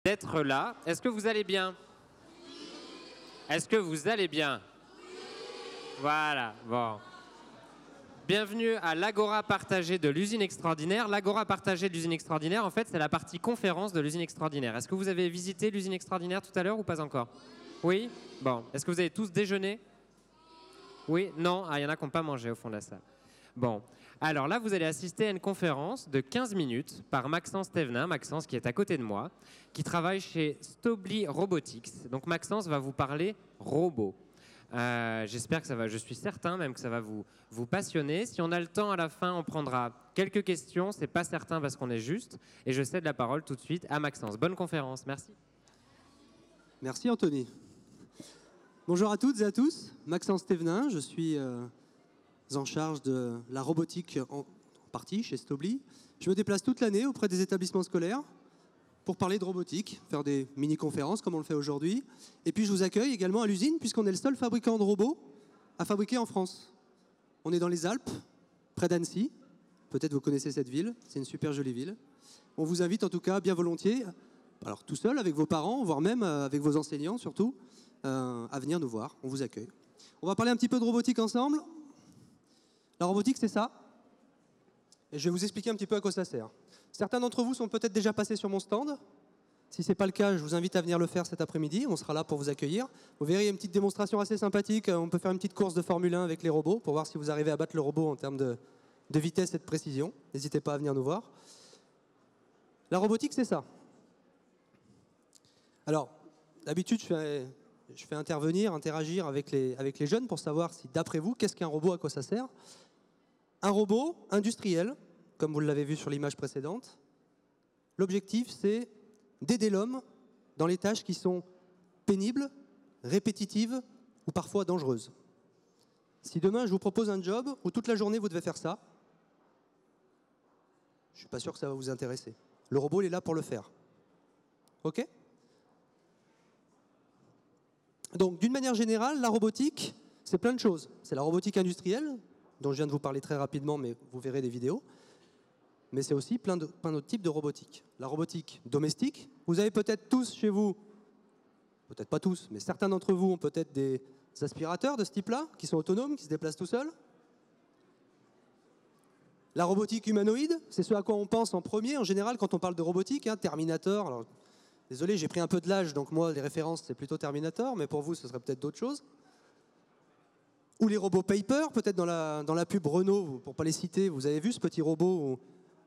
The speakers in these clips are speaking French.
d'être là. Est-ce que vous allez bien? Est-ce que vous allez bien? Voilà, bon. Bienvenue à l'Agora partagée de l'usine extraordinaire. L'Agora partagée de l'usine extraordinaire, en fait, c'est la partie conférence de l'usine extraordinaire. Est-ce que vous avez visité l'usine extraordinaire tout à l'heure ou pas encore? Oui? Bon. Est-ce que vous avez tous déjeuné? Oui? Non? Ah, il y en a qui n'ont pas mangé au fond de la salle. Bon. Alors là, vous allez assister à une conférence de 15 minutes par Maxence Thévenin, Maxence qui est à côté de moi, qui travaille chez Stobli Robotics. Donc Maxence va vous parler robots. J'espère que ça va, je suis certain même que ça va vous passionner. Si on a le temps à la fin, on prendra quelques questions. C'est pas certain parce qu'on est juste. Et je cède la parole tout de suite à Maxence. Bonne conférence, merci. Merci Anthony. Bonjour à toutes et à tous. Maxence Thévenin, je suis en charge de la robotique en partie chez Stobli. Je me déplace toute l'année auprès des établissements scolaires pour parler de robotique, faire des mini-conférences comme on le fait aujourd'hui. Et puis je vous accueille également à l'usine puisqu'on est le seul fabricant de robots à fabriquer en France. On est dans les Alpes, près d'Annecy. Peut-être vous connaissez cette ville, c'est une super jolie ville. On vous invite en tout cas bien volontiers, alors tout seul, avec vos parents, voire même avec vos enseignants surtout, à venir nous voir. On vous accueille. On va parler un petit peu de robotique ensemble. La robotique, c'est ça. Et je vais vous expliquer un petit peu à quoi ça sert. Certains d'entre vous sont peut-être déjà passés sur mon stand. Si ce n'est pas le cas, je vous invite à venir le faire cet après-midi. On sera là pour vous accueillir. Vous verrez, il y a une petite démonstration assez sympathique. On peut faire une petite course de Formule 1 avec les robots pour voir si vous arrivez à battre le robot en termes de vitesse et de précision. N'hésitez pas à venir nous voir. La robotique, c'est ça. Alors, d'habitude, je fais interagir avec les jeunes pour savoir si, d'après vous, qu'est-ce qu'un robot, à quoi ça sert. Un robot industriel, comme vous l'avez vu sur l'image précédente, l'objectif, c'est d'aider l'homme dans les tâches qui sont pénibles, répétitives ou parfois dangereuses. Si demain, je vous propose un job où toute la journée, vous devez faire ça, je ne suis pas sûr que ça va vous intéresser. Le robot, il est là pour le faire. OK ? Donc, d'une manière générale, la robotique, c'est plein de choses. C'est la robotique industrielle, dont je viens de vous parler très rapidement, mais vous verrez des vidéos. Mais c'est aussi plein d'autres types de robotique. La robotique domestique, vous avez peut-être tous chez vous, peut-être pas tous, mais certains d'entre vous ont peut-être des aspirateurs de ce type-là, qui sont autonomes, qui se déplacent tout seuls. La robotique humanoïde, c'est ce à quoi on pense en premier, en général, quand on parle de robotique, hein, Terminator. Alors, désolé, j'ai pris un peu de l'âge, donc moi, les références, c'est plutôt Terminator, mais pour vous, ce serait peut-être d'autres choses. Ou les robots Paper, peut-être dans la pub Renault, pour ne pas les citer, vous avez vu ce petit robot où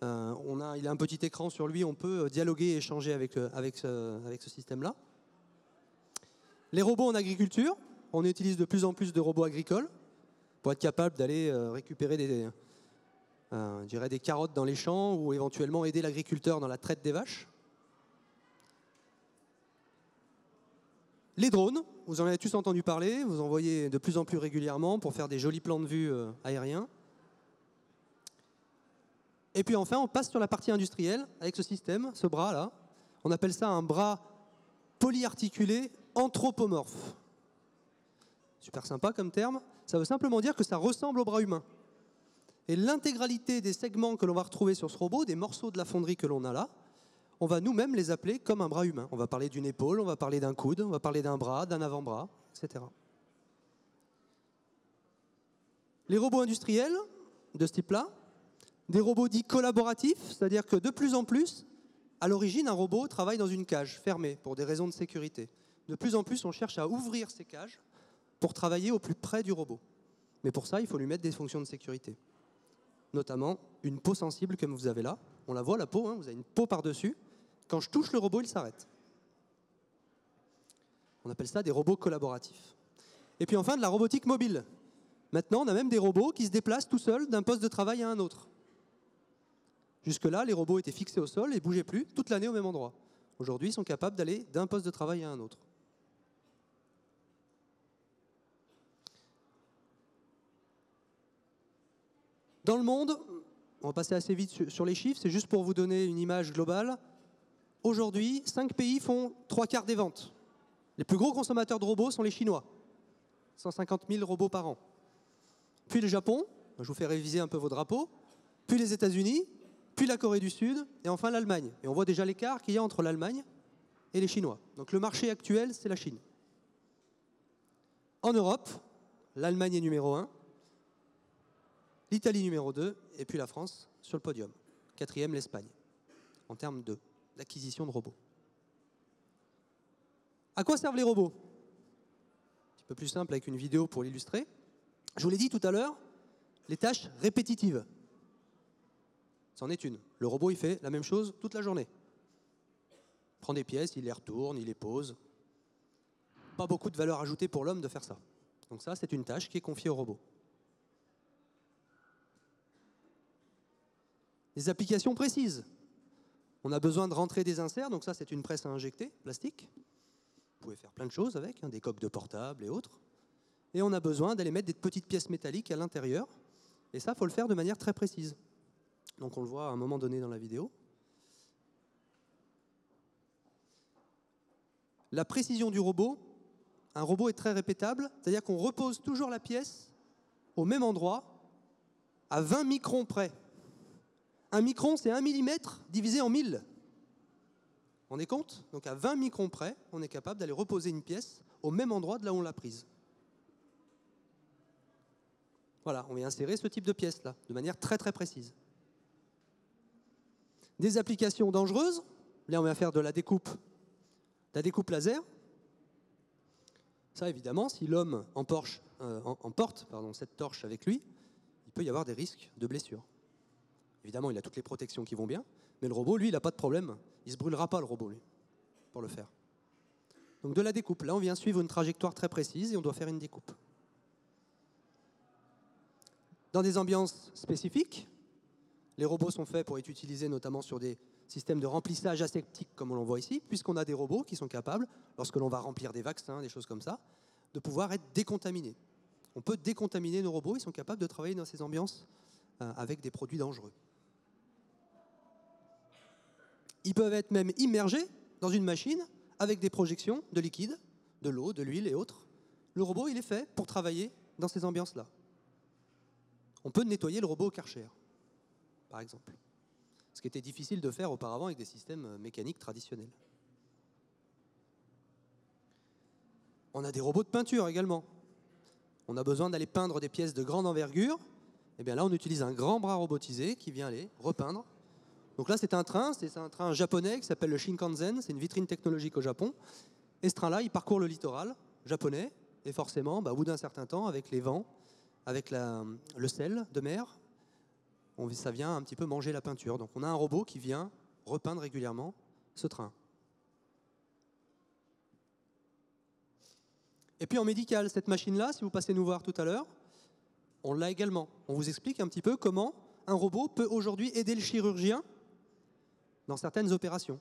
il a un petit écran sur lui, on peut dialoguer et échanger avec ce système-là. Les robots en agriculture, on utilise de plus en plus de robots agricoles pour être capable d'aller récupérer des carottes dans les champs ou éventuellement aider l'agriculteur dans la traite des vaches. Les drones, vous en avez tous entendu parler, vous en voyez de plus en plus régulièrement pour faire des jolis plans de vue aériens. Et puis enfin, on passe sur la partie industrielle avec ce système, ce bras-là. On appelle ça un bras polyarticulé anthropomorphe. Super sympa comme terme. Ça veut simplement dire que ça ressemble au bras humain. Et l'intégralité des segments que l'on va retrouver sur ce robot, des morceaux de la fonderie que l'on a là, on va nous-mêmes les appeler comme un bras humain. On va parler d'une épaule, on va parler d'un coude, on va parler d'un bras, d'un avant-bras, etc. Les robots industriels de ce type-là, des robots dits collaboratifs, c'est-à-dire que de plus en plus, à l'origine, un robot travaille dans une cage fermée pour des raisons de sécurité. De plus en plus, on cherche à ouvrir ces cages pour travailler au plus près du robot. Mais pour ça, il faut lui mettre des fonctions de sécurité. Notamment une peau sensible comme vous avez là. On la voit, la peau, hein, vous avez une peau par-dessus. Quand je touche le robot, il s'arrête. On appelle ça des robots collaboratifs. Et puis enfin, de la robotique mobile. Maintenant, on a même des robots qui se déplacent tout seuls d'un poste de travail à un autre. Jusque-là, les robots étaient fixés au sol et ne bougeaient plus toute l'année au même endroit. Aujourd'hui, ils sont capables d'aller d'un poste de travail à un autre. Dans le monde, on va passer assez vite sur les chiffres, c'est juste pour vous donner une image globale. Aujourd'hui, 5 pays font 3/4 des ventes. Les plus gros consommateurs de robots sont les Chinois. 150 000 robots par an. Puis le Japon, je vous fais réviser un peu vos drapeaux, puis les États-Unis, puis la Corée du Sud, et enfin l'Allemagne. Et on voit déjà l'écart qu'il y a entre l'Allemagne et les Chinois. Donc le marché actuel, c'est la Chine. En Europe, l'Allemagne est numéro 1, l'Italie numéro 2, et puis la France sur le podium. Quatrième, l'Espagne, en termes d'acquisition de robots. À quoi servent les robots? Un petit peu plus simple avec une vidéo pour l'illustrer. Je vous l'ai dit tout à l'heure, les tâches répétitives. C'en est une. Le robot, il fait la même chose toute la journée. Il prend des pièces, il les retourne, il les pose. Pas beaucoup de valeur ajoutée pour l'homme de faire ça. Donc ça, c'est une tâche qui est confiée au robot. Des applications précises. On a besoin de rentrer des inserts, donc ça, c'est une presse à injecter, plastique. Vous pouvez faire plein de choses avec, des coques de portable et autres. Et on a besoin d'aller mettre des petites pièces métalliques à l'intérieur. Et ça, il faut le faire de manière très précise. Donc on le voit à un moment donné dans la vidéo. La précision du robot, un robot est très répétable, c'est-à-dire qu'on repose toujours la pièce au même endroit, à 20 microns près. Un micron, c'est 1 millimètre divisé en 1000. On est compte? Donc à 20 microns près, on est capable d'aller reposer une pièce au même endroit de là où on l'a prise. Voilà, on vient insérer ce type de pièce-là, de manière très très précise. Des applications dangereuses, là on va faire de la découpe laser. Ça évidemment, si l'homme emporte cette torche avec lui, il peut y avoir des risques de blessures. Évidemment, il a toutes les protections qui vont bien, mais le robot, lui, il n'a pas de problème. Il ne se brûlera pas, le robot, lui, pour le faire. Donc de la découpe. Là, on vient suivre une trajectoire très précise et on doit faire une découpe. Dans des ambiances spécifiques, les robots sont faits pour être utilisés notamment sur des systèmes de remplissage aseptique, comme on l'en voit ici, puisqu'on a des robots qui sont capables, lorsque l'on va remplir des vaccins, des choses comme ça, de pouvoir être décontaminés. On peut décontaminer nos robots, ils sont capables de travailler dans ces ambiances avec des produits dangereux. Ils peuvent être même immergés dans une machine avec des projections de liquide, de l'eau, de l'huile et autres. Le robot, il est fait pour travailler dans ces ambiances-là. On peut nettoyer le robot au Karcher, par exemple. Ce qui était difficile de faire auparavant avec des systèmes mécaniques traditionnels. On a des robots de peinture également. On a besoin d'aller peindre des pièces de grande envergure. Et bien là, on utilise un grand bras robotisé qui vient aller repeindre. Donc là, c'est un train japonais qui s'appelle le Shinkansen, c'est une vitrine technologique au Japon. Et ce train-là, il parcourt le littoral japonais. Et forcément, au bout d'un certain temps, avec les vents, avec le sel de mer, ça vient un petit peu manger la peinture. Donc on a un robot qui vient repeindre régulièrement ce train. Et puis en médical, cette machine-là, si vous passez nous voir tout à l'heure, on l'a également. On vous explique un petit peu comment un robot peut aujourd'hui aider le chirurgien dans certaines opérations.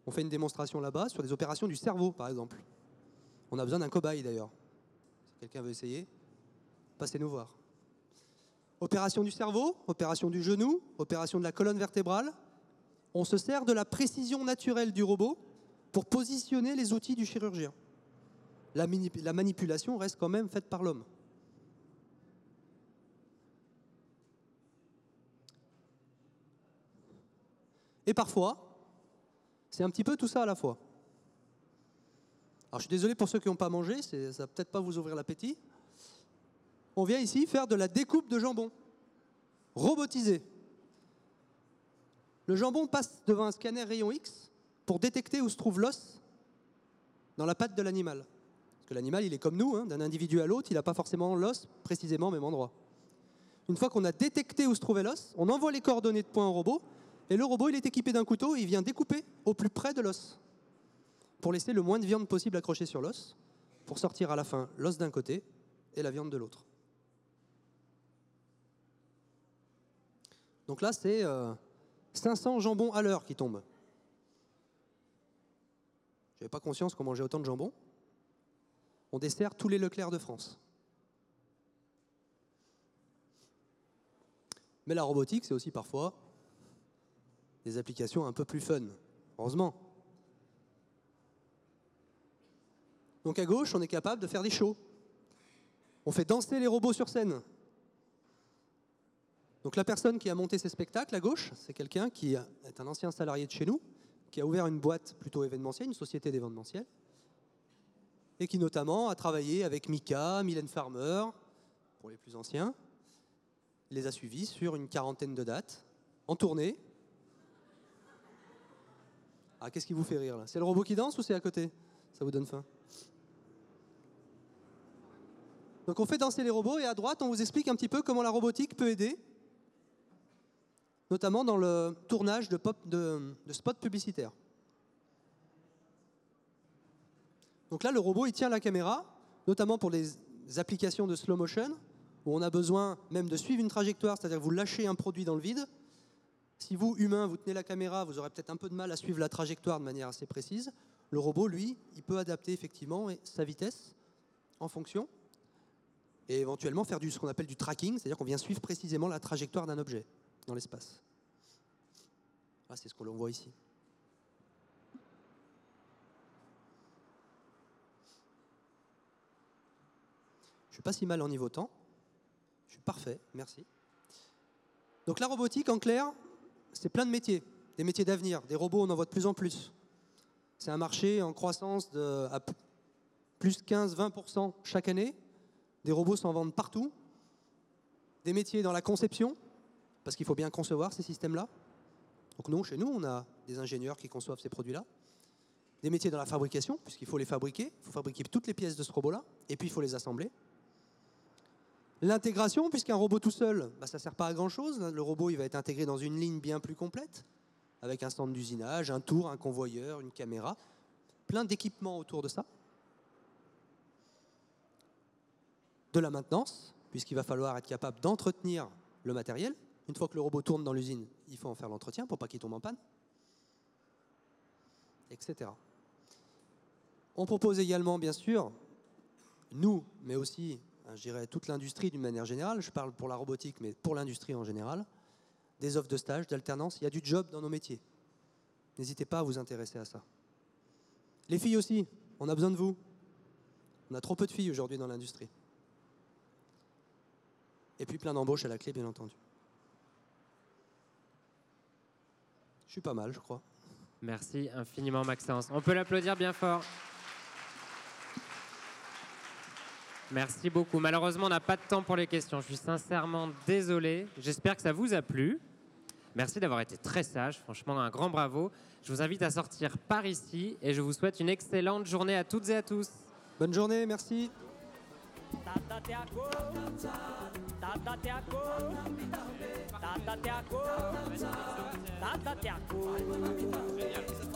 On fait une démonstration là-bas sur des opérations du cerveau, par exemple. On a besoin d'un cobaye d'ailleurs. Si quelqu'un veut essayer, passez nous voir. Opération du cerveau, opération du genou, opération de la colonne vertébrale. On se sert de la précision naturelle du robot pour positionner les outils du chirurgien. La manipulation reste quand même faite par l'homme. Et parfois, c'est un petit peu tout ça à la fois. Alors je suis désolé pour ceux qui n'ont pas mangé, ça ne va peut-être pas vous ouvrir l'appétit. On vient ici faire de la découpe de jambon, robotisé. Le jambon passe devant un scanner rayon X pour détecter où se trouve l'os dans la patte de l'animal. Parce que l'animal, il est comme nous, d'un individu à l'autre, il n'a pas forcément l'os précisément au même endroit. Une fois qu'on a détecté où se trouvait l'os, on envoie les coordonnées de points au robot, et le robot, il est équipé d'un couteau et il vient découper au plus près de l'os pour laisser le moins de viande possible accrochée sur l'os, pour sortir à la fin l'os d'un côté et la viande de l'autre. Donc là, c'est 500 jambons à l'heure qui tombent. Je n'avais pas conscience qu'on mangeait autant de jambon. On dessert tous les Leclerc de France. Mais la robotique, c'est aussi parfois des applications un peu plus fun, heureusement. Donc à gauche, on est capable de faire des shows. On fait danser les robots sur scène. Donc la personne qui a monté ces spectacles à gauche, c'est quelqu'un qui est un ancien salarié de chez nous, qui a ouvert une boîte plutôt événementielle, une société d'événementiel, et qui notamment a travaillé avec Mika, Mylène Farmer, pour les plus anciens, les a suivis sur une 40aine de dates, en tournée. Ah, qu'est-ce qui vous fait rire là? C'est le robot qui danse ou c'est à côté? Ça vous donne faim? Donc on fait danser les robots et à droite on vous explique un petit peu comment la robotique peut aider, notamment dans le tournage de spots publicitaires. Donc là le robot il tient la caméra, notamment pour les applications de slow motion, où on a besoin même de suivre une trajectoire, c'est-à-dire que vous lâchez un produit dans le vide. Si vous, humain, vous tenez la caméra, vous aurez peut-être un peu de mal à suivre la trajectoire de manière assez précise. Le robot, lui, il peut adapter effectivement sa vitesse en fonction et éventuellement faire ce qu'on appelle du tracking, c'est-à-dire qu'on vient suivre précisément la trajectoire d'un objet dans l'espace. Là, c'est ce que l'on voit ici. Je ne suis pas si mal en niveau temps. Je suis parfait, merci. Donc la robotique, en clair, c'est plein de métiers, des métiers d'avenir. Des robots, on en voit de plus en plus. C'est un marché en croissance à plus 15-20% chaque année. Des robots s'en vendent partout. Des métiers dans la conception, parce qu'il faut bien concevoir ces systèmes-là. Donc nous, chez nous, on a des ingénieurs qui conçoivent ces produits-là. Des métiers dans la fabrication, puisqu'il faut les fabriquer. Il faut fabriquer toutes les pièces de ce robot-là, et puis il faut les assembler. L'intégration, puisqu'un robot tout seul, ça ne sert pas à grand-chose. Le robot il va être intégré dans une ligne bien plus complète, avec un centre d'usinage, un tour, un convoyeur, une caméra, plein d'équipements autour de ça. De la maintenance, puisqu'il va falloir être capable d'entretenir le matériel. Une fois que le robot tourne dans l'usine, il faut en faire l'entretien pour pas qu'il tombe en panne, etc. On propose également, bien sûr, nous, mais aussi, je dirais, toute l'industrie d'une manière générale, je parle pour la robotique, mais pour l'industrie en général, des offres de stage, d'alternance, il y a du job dans nos métiers. N'hésitez pas à vous intéresser à ça. Les filles aussi, on a besoin de vous. On a trop peu de filles aujourd'hui dans l'industrie. Et puis plein d'embauches à la clé, bien entendu. Je suis pas mal, je crois. Merci infiniment, Maxence. On peut l'applaudir bien fort. Merci beaucoup. Malheureusement, on n'a pas de temps pour les questions. Je suis sincèrement désolé. J'espère que ça vous a plu. Merci d'avoir été très sage. Franchement, un grand bravo. Je vous invite à sortir par ici et je vous souhaite une excellente journée à toutes et à tous. Bonne journée, merci. Génial.